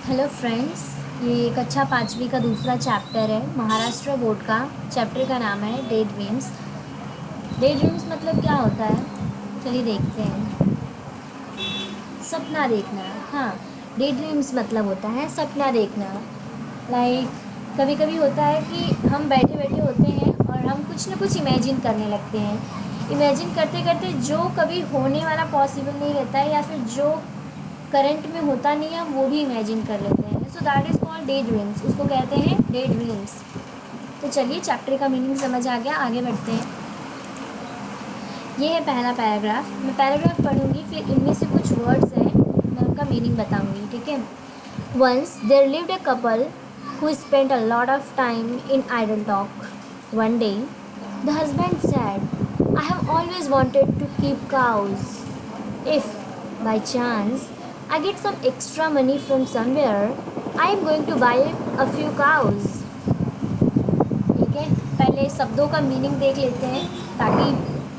Hello friends, ये एक अच्छा पाँचवीं का दूसरा चैप्टर है महाराष्ट्र बोर्ड का। चैप्टर का नाम है डे ड्रीम्स। डे ड्रीम्स मतलब क्या होता है, चलिए देखते हैं। सपना देखना। हाँ, डे ड्रीम्स मतलब होता है सपना देखना। लाइक कभी कभी होता है कि हम बैठे बैठे होते हैं और हम कुछ ना कुछ इमेजिन करने लगते हैं। इमेजिन करते करते जो कभी होने वाला पॉसिबल नहीं रहता है या फिर जो करंट में होता नहीं है हम वो भी इमेजिन कर लेते हैं। So that is called day dreams, उसको कहते हैं डे ड्रीम्स। तो चलिए चैप्टर का मीनिंग समझ आ गया, आगे बढ़ते हैं। ये है पहला पैराग्राफ। मैं पैराग्राफ पढ़ूंगी, फिर इनमें से कुछ वर्ड्स हैं, मैं उनका मीनिंग बताऊंगी, ठीक है। Once there lived a couple who spent a lot of time in idle talk. One day, the husband said, I have always wanted to keep cows. If, by chance, I get some extra money from somewhere, I am going to buy a few cows. ठीक है, पहले शब्दों का meaning देख लेते हैं ताकि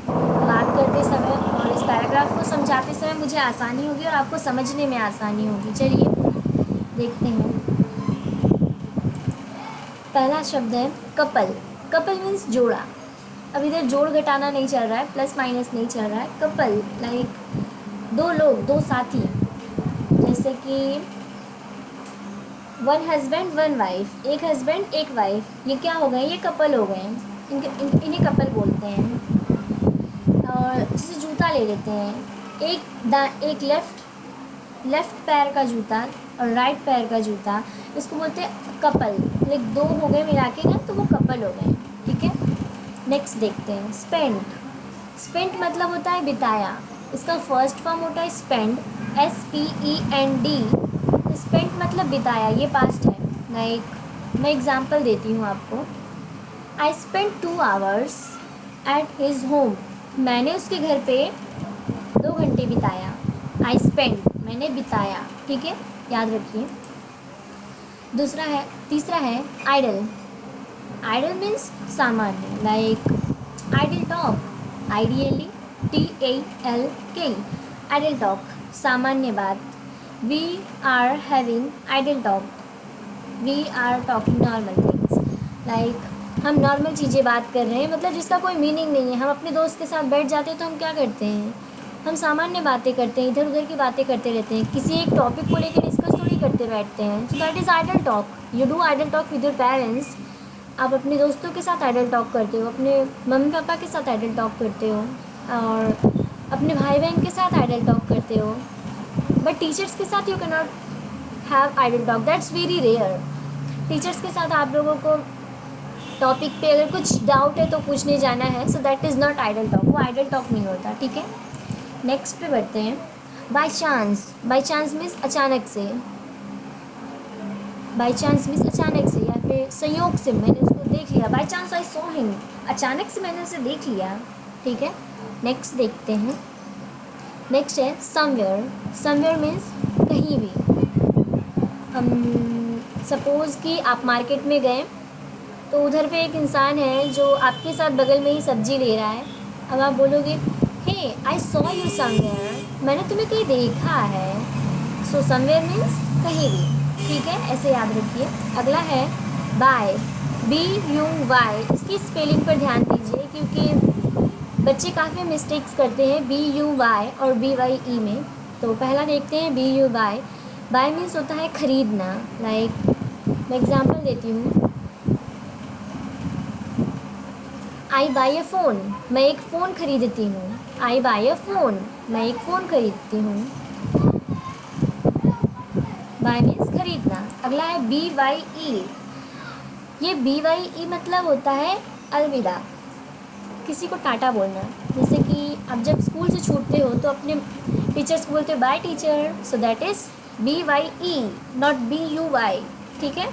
बात करते समय और इस पैराग्राफ को समझाते समय मुझे आसानी होगी और आपको समझने में आसानी होगी। चलिए देखते हैं। पहला शब्द है कपल। कपल मीन्स जोड़ा। अब इधर जोड़ घटाना नहीं चल रहा है, प्लस माइनस नहीं चल रहा है। कपल लाइक दो लोग, दो साथी। जैसे कि वन हस्बैंड वन वाइफ, एक हस्बैंड एक वाइफ, ये क्या हो गए, ये कपल हो गए। इन्हें कपल बोलते हैं। और जैसे जूता ले लेते हैं, एक लेफ्ट पैर का जूता और राइट पैर का जूता, इसको बोलते हैं कपल। लाइक दो हो गए मिला के ना, तो वो कपल हो गए, ठीक है। नेक्स्ट देखते हैं स्पेंट। स्पेंट मतलब होता है बिताया। इसका फर्स्ट फॉर्म होता है स्पेंड, SPEND। स्पेंट मतलब बिताया, ये पास्ट है। लाइक मैं एग्जांपल देती हूँ आपको। I spend 2 hours at his home. मैंने उसके घर पे 2 घंटे बिताया। आई स्पेंड मैंने बिताया, ठीक है, याद रखिए। तीसरा है आइडल। आइडल मीन्स सामान्य। Like idle talk, IDLE, idle talk सामान्य बात। We are having idle talk, we are talking normal things. Like हम नॉर्मल चीज़ें बात कर रहे हैं, मतलब जिसका कोई मीनिंग नहीं है। हम अपने दोस्त के साथ बैठ जाते हैं तो हम क्या करते हैं, हम सामान्य बातें करते हैं, इधर उधर की बातें करते रहते हैं, किसी एक टॉपिक को लेकर डिस्कस थोड़ी करते बैठते हैं। So that is idle talk. You do idle talk with your parents. आप अपने दोस्तों के साथ आइडल टॉक करते हो, अपने मम्मी पापा के साथ आइडल टॉक करते हो, और अपने भाई बहन के साथ आइडल टॉक करते हो। बट टीचर्स के साथ you can not have idle talk, that's very rare. Teachers के साथ आप लोगों को टॉपिक पे अगर कुछ डाउट है तो पूछने जाना है, so that is not idle talk, वो आइडल टॉक नहीं होता, ठीक है। नेक्स्ट पे बढ़ते हैं। By chance. By chance means अचानक से। बाई चांस मीन्स अचानक से या फिर संयोग से मैंने उसको देख लिया। By chance I saw him, अचानक से मैंने उसे देख लिया, ठीक है। नेक्स्ट देखते हैं। नेक्स्ट है समवेयर। समवेयर मीन्स कहीं भी। सपोज़ कि आप मार्केट में गए तो उधर पे एक इंसान है जो आपके साथ बगल में ही सब्जी ले रहा है। अब आप बोलोगे हे आई सॉ यू समवेयर, मैंने तुम्हें कहीं देखा है। सो समवेयर मीन्स कहीं भी, ठीक है, ऐसे याद रखिए। अगला है बाय। BUY, इसकी स्पेलिंग पर ध्यान दीजिए क्योंकि बच्चे काफ़ी मिस्टेक्स करते हैं BUY और BYE में। तो पहला देखते हैं BUY। बाय मीन्स होता है ख़रीदना। लाइक मैं एग्जांपल देती हूँ। आई बाई अ फ़ोन, मैं एक फ़ोन खरीदती हूँ। आई बाई अ फ़ोन, मैं एक फ़ोन खरीदती हूँ। बाय मीन्स खरीदना। अगला है BYE। ये BYE मतलब होता है अलविदा, किसी को टाटा बोलना। जैसे कि आप जब स्कूल से छूटते हो तो अपने टीचर्स को बोलते हो bye teacher, so that is BYE, not BUY, ठीक है।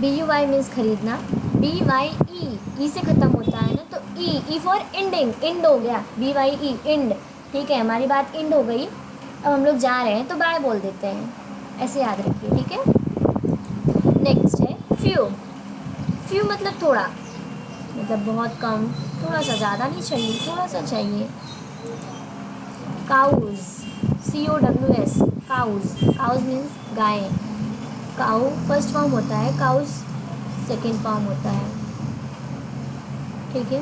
BUY मीन्स खरीदना। BYE ई से ख़त्म होता है ना, तो ई फॉर एंडिंग, एंड हो गया। BYE एंड, ठीक है, हमारी बात एंड हो गई। अब हम लोग जा रहे हैं तो बाय बोल देते हैं, ऐसे याद रखिए, ठीक है। नेक्स्ट है फ्यू। फ्यू मतलब थोड़ा, मतलब बहुत कम, थोड़ा सा, ज़्यादा नहीं चाहिए, थोड़ा सा चाहिए। Cows, COWS, cows, cows means गाय, काउ फर्स्ट फॉर्म होता है, काउज सेकेंड फॉर्म होता है, ठीक है।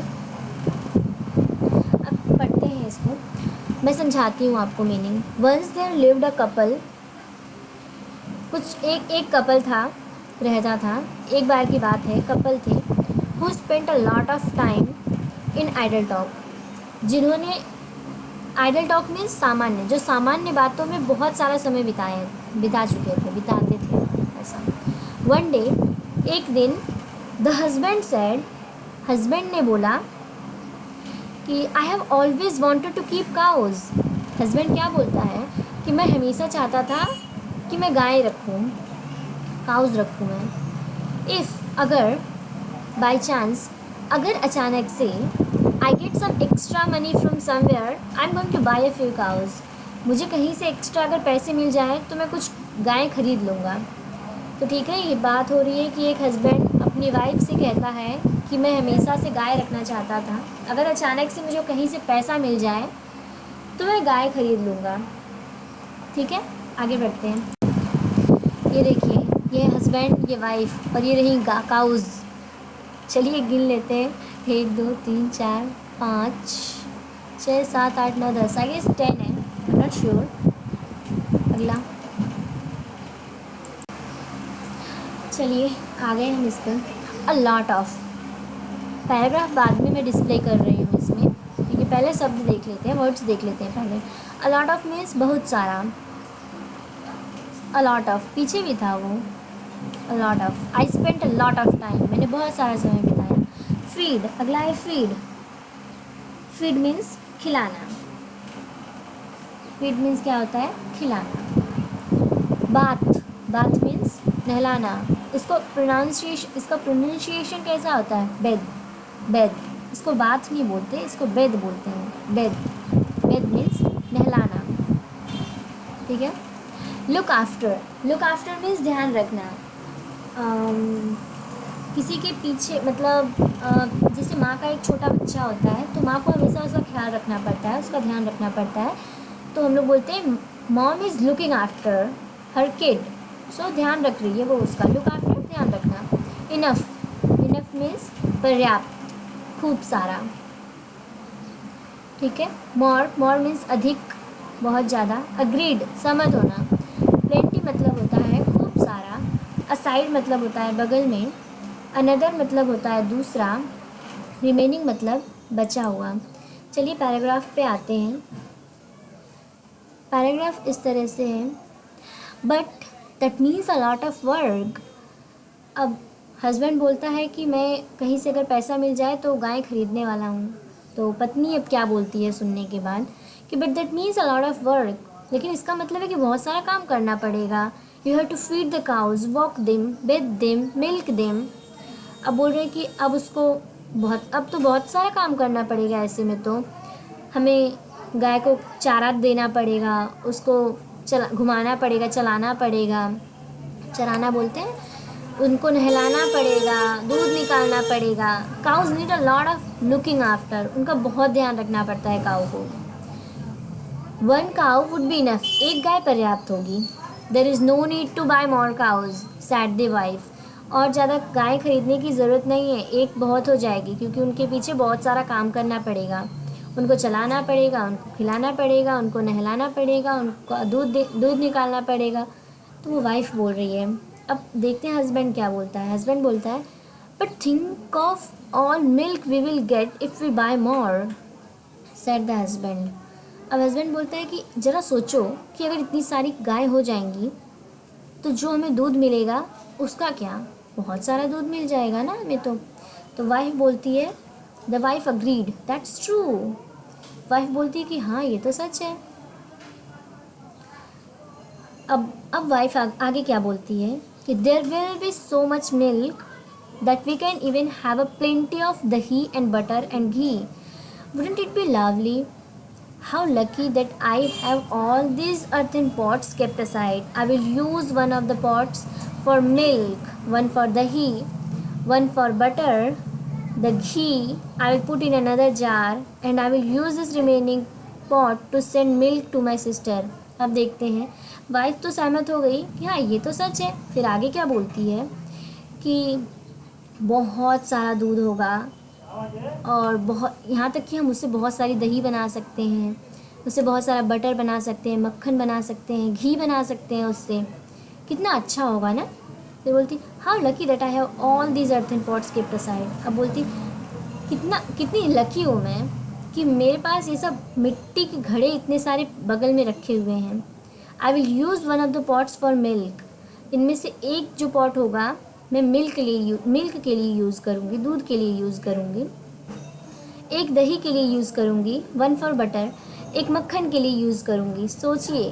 अब पढ़ते हैं इसको, मैं समझाती हूँ आपको meaning. Once there lived a couple, कुछ एक कपल था, रहता था, एक बार की बात है, कपल थे who spent a lot of time in idle talk, जिन्होंने, आइडल टॉक मीन्स सामान्य, जो सामान्य बातों में बहुत सारा समय बिता चुके थे, बिताते थे ऐसा। वन डे, एक दिन, द हस्बैंड सेड, हस्बैंड ने बोला कि I have always wanted to keep cows. Husband क्या बोलता है कि मैं हमेशा चाहता था कि मैं गाय रखूँ, काउज रखूँ मैं। इफ़, अगर, बाई चांस, अगर अचानक से, I get some extra money from somewhere, I am going to buy a few cows, मुझे कहीं से एक्स्ट्रा अगर पैसे मिल जाए तो मैं कुछ गायें खरीद लूँगा। तो ठीक है, ये बात हो रही है कि एक हस्बैंड अपनी वाइफ से कहता है कि मैं हमेशा से गाय रखना चाहता था, अगर अचानक से मुझे कहीं से पैसा मिल जाए तो मैं गाय खरीद लूँगा। ठीक है, आगे बढ़ते हैं। ये देखिए, ये हस्बैंड, ये वाइफ, और ये रही काउज। चलिए गिन लेते हैं, 1 2 3 4 5 6 7 8 9 10, आई गेस 10 है, आई एम नॉट श्योर। अगला, चलिए आ गए हम इस पर। अ लॉट ऑफ, पैराग्राफ बाद में मैं डिस्प्ले कर रही हूँ इसमें, क्योंकि पहले शब्द देख लेते हैं, वर्ड्स देख लेते हैं पहले। अ लॉट ऑफ मीन्स बहुत सारा, अ लॉट ऑफ पीछे भी था वो, अ lot of, I spent a lot of time, मैंने बहुत सारा समय बिताया। फीड, अगला है फीड, फीड मीन्स खिलाना, फीड मीन्स क्या होता है, खिलाना। बाथ, बाथ मीन्स नहलाना, इसका प्रोनाउंसिएशन कैसा होता है, बेद, बेद, इसको बाथ नहीं बोलते, इसको बेद बोलते हैं, बेद, बेद मीन्स नहलाना, ठीक है। Look after, look after means ध्यान रखना, किसी के पीछे, मतलब जैसे माँ का एक छोटा बच्चा होता है तो माँ को हमेशा उसका ख्याल रखना पड़ता है, उसका ध्यान रखना पड़ता है, तो हम लोग बोलते हैं mom is looking after her kid, so ध्यान रख रही है वो उसका, लुक आफ्टर ध्यान रखना। इनफ, इनफ मीन्स पर्याप्त, खूब सारा, ठीक है। मोर, मोर मीन्स अधिक, बहुत ज़्यादा। अग्रीड, सहमत होना। प्लेंटी मतलब होता है खूब सारा। असाइड मतलब होता है बगल में। अनदर मतलब होता है दूसरा। रिमेनिंग मतलब बचा हुआ। चलिए पैराग्राफ पे आते हैं। पैराग्राफ इस तरह से है, but that means a lot of work. अब हस्बैंड बोलता है कि मैं कहीं से अगर पैसा मिल जाए तो गाय खरीदने वाला हूँ, तो पत्नी अब क्या बोलती है सुनने के बाद कि but that means a lot of work, लेकिन इसका मतलब है कि बहुत सारा काम करना पड़ेगा। You have to feed the cows, walk them, bathe them, milk them. अब बोल रहे हैं कि अब उसको अब तो बहुत सारा काम करना पड़ेगा, ऐसे में तो हमें गाय को चारा देना पड़ेगा, उसको घुमाना पड़ेगा, चलाना पड़ेगा, चराना बोलते हैं, उनको नहलाना पड़ेगा, दूध निकालना पड़ेगा। Cows need a lot of looking after, उनका बहुत ध्यान रखना पड़ता है काऊ को। One cow would be enough, एक गाय पर्याप्त होगी। There is no need to buy more cows said the wife, और ज़्यादा गाय खरीदने की ज़रूरत नहीं है, एक बहुत हो जाएगी, क्योंकि उनके पीछे बहुत सारा काम करना पड़ेगा, उनको चलाना पड़ेगा, उनको खिलाना पड़ेगा, उनको नहलाना पड़ेगा, उनको दूध निकालना पड़ेगा। तो वो वाइफ बोल रही है। अब देखते हैं हस्बैंड क्या बोलता है। हस्बैंड बोलता है but think of all milk we will get if we buy more, said the husband. अब हस्बैंड बोलता है कि ज़रा सोचो कि अगर इतनी सारी गाय हो जाएंगी तो जो हमें दूध मिलेगा उसका क्या, बहुत सारा दूध मिल जाएगा ना हमें तो वाइफ बोलती है, the wife agreed that's true, wife बोलती है कि हाँ ये तो सच है। अब वाइफ आगे क्या बोलती है कि there will be so much milk that we can even have a plenty of dahi and butter and ghee, wouldn't it be lovely? How lucky that I have all these earthen pots kept aside. I will use one of the pots for milk, one for dahi, one for butter. The ghee I will put in another jar, and I will use this remaining pot to send milk to my sister. अब देखते हैं, wife तो सहमत हो गई कि हाँ ये तो सच है। फिर आगे क्या बोलती है कि बहुत सारा दूध होगा और बहुत, यहाँ तक कि हम उससे बहुत सारी दही बना सकते हैं, उससे बहुत सारा बटर बना सकते हैं, मक्खन बना सकते हैं, घी बना सकते हैं उससे, कितना अच्छा होगा ना। फिर बोलती how lucky that I have all these earthen pots keeped aside. अब बोलती कितनी लकी हूँ मैं कि मेरे पास ये सब मिट्टी के घड़े इतने सारे बगल में रखे हुए हैं। I will use one of the pots for milk. इनमें से एक जो पॉट होगा मैं मिल्क के लिए यूज़ करूँगी, दूध के लिए यूज़ करूँगी। एक दही के लिए यूज़ करूँगी, वन फॉर बटर। एक मक्खन के लिए यूज़ करूँगी। सोचिए,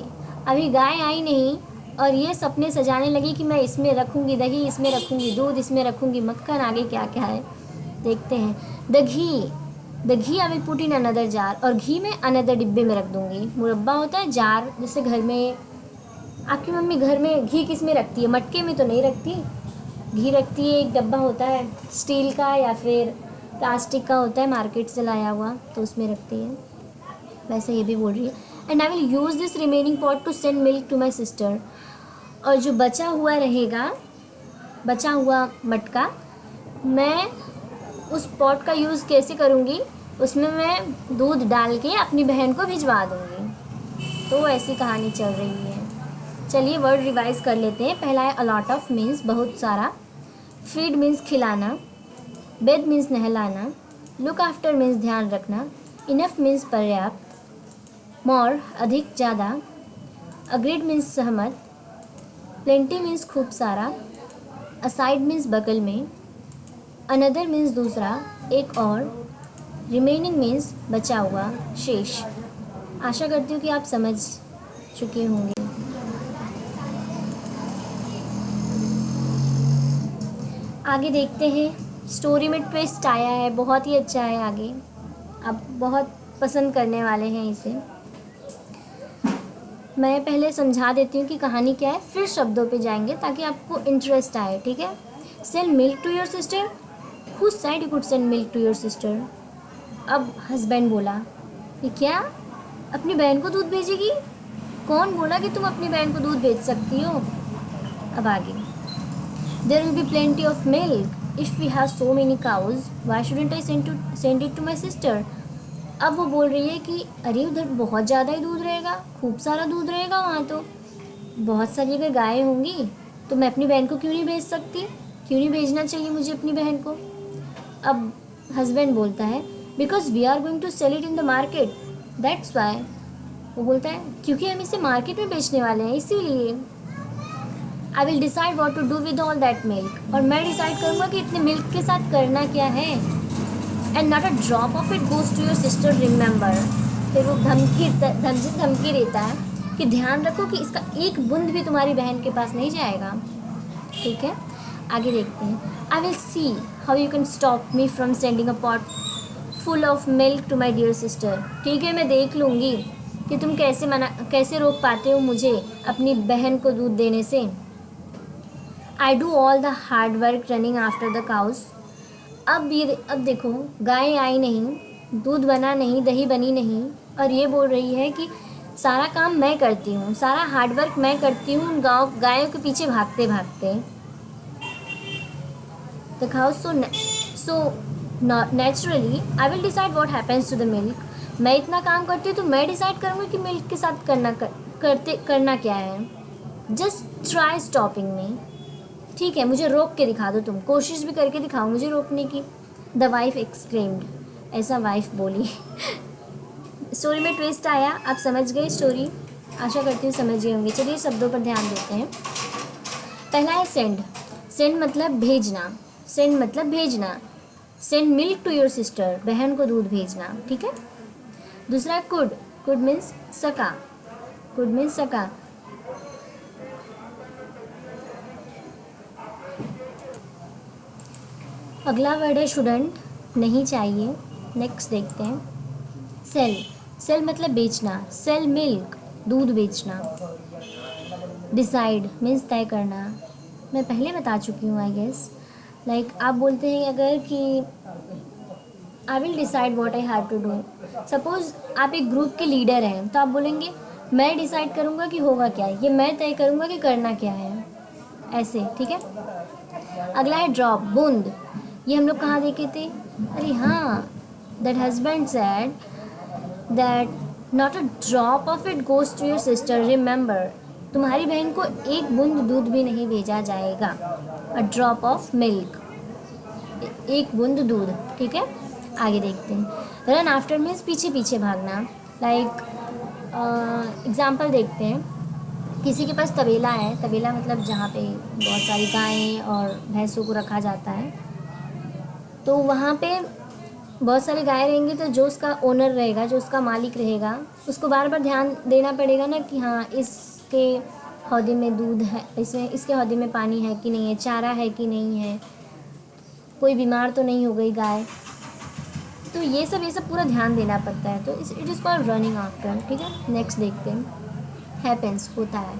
अभी गाय आई नहीं और ये सपने सजाने लगी कि मैं इसमें रखूँगी दही, इसमें रखूँगी दूध, इसमें रखूँगी मक्खन, आगे क्या क्या है देखते हैं। The ghee I will put in another jar. और घी में अनदर डिब्बे में रख दूँगी। मुरब्बा होता है जार, जैसे घर में आपकी मम्मी घर में घी किस में रखती है, मटके में तो नहीं रखती, घी रखती है एक डब्बा होता है स्टील का या फिर प्लास्टिक का होता है मार्केट से लाया हुआ, तो उसमें रखती है। वैसे ये भी बोल रही है and I will use this remaining pot to send milk to my sister. और जो बचा हुआ रहेगा, बचा हुआ मटका, मैं उस पॉट का यूज़ कैसे करूँगी, उसमें मैं दूध डाल के अपनी बहन को भिजवा दूँगी। तो ऐसी कहानी चल रही है। चलिए वर्ड रिवाइज कर लेते हैं। पहला है अलॉट ऑफ मीन्स बहुत सारा, फीड मीन्स खिलाना, बेड मीन्स नहलाना, लुक आफ्टर मीन्स ध्यान रखना, इनफ मीन्स पर्याप्त, मोर अधिक ज़्यादा, अग्रीड मीन्स सहमत, प्लेंटी मीन्स खूब सारा, असाइड मीन्स बगल में, अनदर मीन्स दूसरा, एक और, रिमेनिंग मीन्स बचा हुआ, शेष। आशा करती हूँ कि आप समझ चुके होंगे। आगे देखते हैं। स्टोरी में ट्विस्ट आया है, बहुत ही अच्छा है। आगे आप बहुत पसंद करने वाले हैं इसे। मैं पहले समझा देती हूँ कि कहानी क्या है, फिर शब्दों पे जाएंगे ताकि आपको इंटरेस्ट आए, ठीक है। Send milk to your sister. Who said you could send milk to your sister. अब हस्बैंड बोला कि क्या अपनी बहन को दूध भेजेगी, कौन बोला कि तुम अपनी बहन को दूध भेज सकती हो। अब आगे, there will be plenty of milk if we have so many cows, why shouldn't I send it to my sister. अब वो बोल रही है कि अरे उधर बहुत ज़्यादा ही दूध रहेगा, खूब सारा दूध रहेगा वहाँ, तो बहुत सारी अगर गायें होंगी तो मैं अपनी बहन को क्यों नहीं भेज सकती, क्यों नहीं भेजना चाहिए मुझे अपनी बहन को। अब हस्बैंड बोलता है because we are going to sell it in the market, that's why. वो बोलता है क्योंकि हम इसे मार्केट में बेचने वाले हैं इसीलिए। I will decide what to do with all that milk. और मैं डिसाइड करूँगा कि इतने मिल्क के साथ करना क्या है। And not a drop of it goes to your sister, remember. फिर वो धमकी देता है कि ध्यान रखो कि इसका एक बूंद भी तुम्हारी बहन के पास नहीं जाएगा, ठीक है। आगे देखते हैं। I will see how you can stop me from sending a pot full of milk to my dear sister. ठीक है, मैं देख लूँगी कि तुम कैसे रोक पाते हो मुझे अपनी बहन को दूध देने से। I do all the hard work running after the cows. अब देखो, गाय आई नहीं, दूध बना नहीं, दही बनी नहीं, और ये बोल रही है कि सारा काम मैं करती हूँ, सारा हार्ड वर्क मैं करती हूँ गायों के पीछे भागते भागते। The cows so naturally I will decide what happens to the milk. मैं इतना काम करती हूँ तो मैं डिसाइड करूँगी कि मिल्क के साथ करना क्या है। Just try stopping me. ठीक है, मुझे रोक के दिखा दो, तुम कोशिश भी करके दिखाओ मुझे रोकने की। द वाइफ एक्सक्लेम्ड, ऐसा वाइफ बोली। स्टोरी में ट्विस्ट आया, आप समझ गए स्टोरी, आशा करती हूँ समझ गए होंगे। चलिए शब्दों पर ध्यान देते हैं। पहला है सेंड। सेंड मतलब भेजना, सेंड मतलब भेजना। Send milk to your sister, बहन को दूध भेजना, ठीक है। दूसरा कुड। कुड मीन्स सका, कुड मीन्स सका। अगला वर्ड है शुडंट, नहीं चाहिए। नेक्स्ट देखते हैं। सेल। सेल मतलब बेचना, सेल मिल्क, दूध बेचना। डिसाइड मीन्स तय करना, मैं पहले बता चुकी हूँ आई गेस। लाइक आप बोलते हैं अगर कि I will decide what I have to do, suppose आप एक ग्रुप के लीडर हैं, तो आप बोलेंगे मैं डिसाइड करूँगा कि होगा क्या है, ये मैं तय करूँगा कि करना क्या है, ऐसे, ठीक है। अगला है ड्रॉप, बूंद। ये हम लोग कहाँ देखे थे? अरे हाँ, that husband said that not a drop of it goes to your sister, remember. तुम्हारी बहन को एक बूंद दूध भी नहीं भेजा जाएगा। अ ड्रॉप ऑफ मिल्क, एक बूंद दूध, ठीक है। आगे देखते हैं। रन आफ्टर मीन्स पीछे पीछे भागना। लाइक एग्जाम्पल देखते हैं। किसी के पास तबेला है, तबेला मतलब जहाँ पे बहुत सारी गायें और भैंसों को रखा जाता है, तो वहाँ पे बहुत सारी गायें रहेंगी, तो जो उसका ओनर रहेगा, जो उसका मालिक रहेगा, उसको बार बार ध्यान देना पड़ेगा ना कि हाँ इसके हौदे में दूध है, इसमें इसके हौदे में पानी है कि नहीं है, चारा है कि नहीं है, कोई बीमार तो नहीं हो गई गाय। तो ये सब पूरा ध्यान देना पड़ता है, तो it is called running after, ठीक है। नेक्स्ट देखते हैं। हैपेंस, होता है।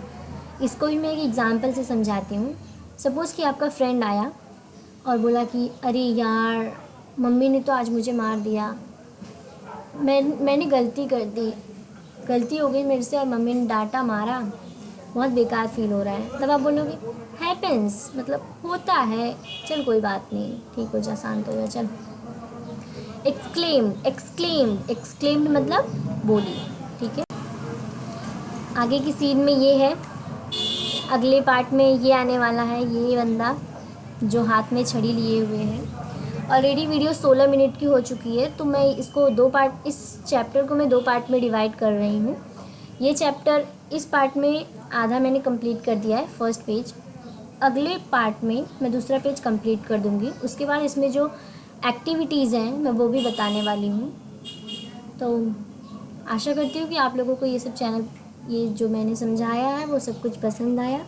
इसको भी मैं एक एग्जांपल से समझाती हूँ। सपोज़ कि आपका फ्रेंड आया और बोला कि अरे यार, मम्मी ने तो आज मुझे मार दिया, मैंने गलती कर दी, गलती हो गई मेरे से और मम्मी ने डांटा मारा, बहुत बेकार फील हो रहा है। तब आप बोलोगे हैपेंस, मतलब होता है, चल कोई बात नहीं, ठीक हो जा, शांत हो जा, चल। एक्सक्लेम्ड मतलब बोली, ठीक है। आगे की सीन में ये है, अगले पार्ट में ये आने वाला है, ये बंदा जो हाथ में छड़ी लिए हुए है। ऑलरेडी वीडियो 16 मिनट की हो चुकी है, तो मैं इसको दो पार्ट, इस चैप्टर को मैं दो पार्ट में डिवाइड कर रही हूँ। ये चैप्टर इस पार्ट में आधा मैंने कंप्लीट कर दिया है, फर्स्ट पेज। अगले पार्ट में मैं दूसरा पेज कंप्लीट कर दूँगी। उसके बाद इसमें जो एक्टिविटीज़ हैं मैं वो भी बताने वाली हूँ। तो आशा करती हूँ कि आप लोगों को ये सब चैनल, ये जो मैंने समझाया है वो सब कुछ पसंद आया।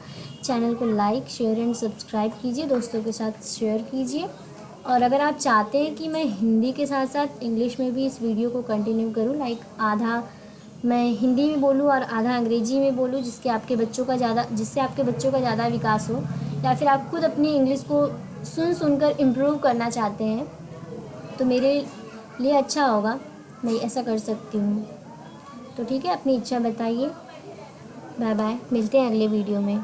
चैनल को लाइक, शेयर एंड सब्सक्राइब कीजिए, दोस्तों के साथ शेयर कीजिए। और अगर आप चाहते हैं कि मैं हिंदी के साथ साथ इंग्लिश में भी इस वीडियो को कंटिन्यू करूँ, लाइक आधा मैं हिंदी में बोलूँ और आधा अंग्रेजी में बोलूँ, जिससे आपके बच्चों का ज़्यादा विकास हो, या फिर आप खुद अपनी इंग्लिश को सुनकर इम्प्रूव करना चाहते हैं, तो मेरे लिए अच्छा होगा, मैं ऐसा कर सकती हूँ। तो ठीक है, अपनी इच्छा बताइए। बाय बाय, मिलते हैं अगले वीडियो में।